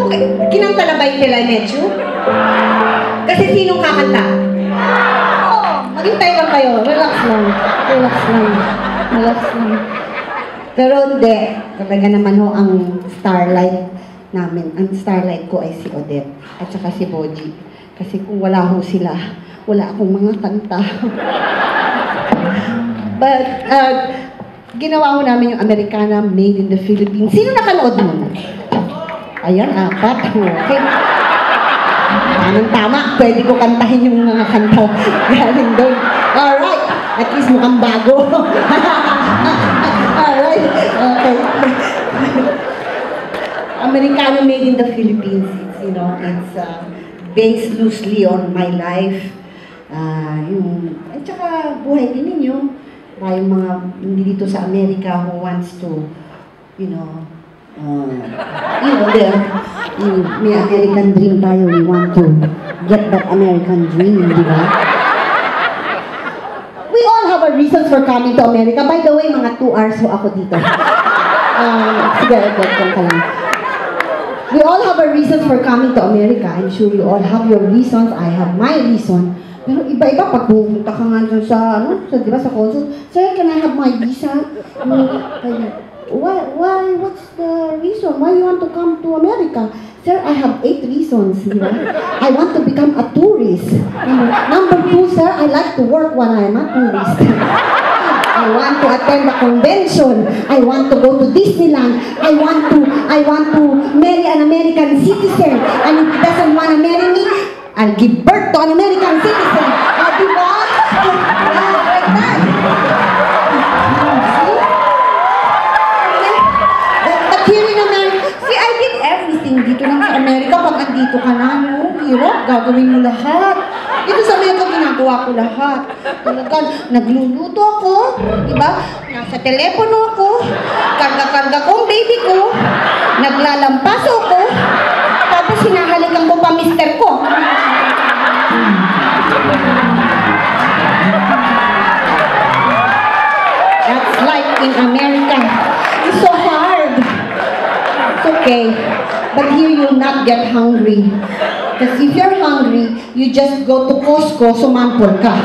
Okay. Kinanta na ba yung Till I Met You? Kasi sinong kakanta? Maghintay lang kayo. Relax lang. Relax lang. Relax lang. Pero hindi. Talaga naman ho ang starlight namin. Ang starlight ko ay si Odette. At saka si Boji. Kasi kung wala ho sila, wala akong mga kanta. But, ginawa ho namin yung Americana Made in the Philippines. Sino nakanood mo? Ayan, 4. Okay. Tamang-tama. Pwede ko kantahin yung mga kanta galing doon. Alright. At least mukhang bago. Alright. Okay. Americana Made in the Philippines. It's, you know, it's based loosely on my life. At saka buhay din ninyo. Tayong mga hindi dito sa Amerika who wants to, you know, may American dream tayo. We want to get that American dream, di ba? We all have our reasons for coming to America. By the way, mga 2 hours ho ako dito. Sige, ka lang. We all have our reasons for coming to America. I'm sure you all have your reasons. I have my reason. Pero iba-iba, pag pumunta ka nga sa, di ba, sa consul, Sir, can I have my visa? Why, what's the reason? Why you want to come to America? Sir, I have 8 reasons, di ba? I want to become a tourist. Number 2, sir, I like to work when I'm a tourist. I want to attend a convention. I want to go to Disneyland. I want to marry an American citizen. And if he doesn't want to marry me, I'll give birth to an American citizen. Diba? Like that. But here in America, see, I did everything dito lang sa Amerika. Pag andito ka na, no? Hirap, gagawin mo lahat. Dito sa Amerika, ginagawa ko lahat. Nagluluto ako, diba? Nasa telepono ako, karga-karga ko ang baby ko, naglalampaso ako, tapos hinahalikan ko pa mister ko. That's like in America. It's so hard. It's okay. But here you'll not get hungry. Because if you're hungry, you just go to Costco, sumampol ka.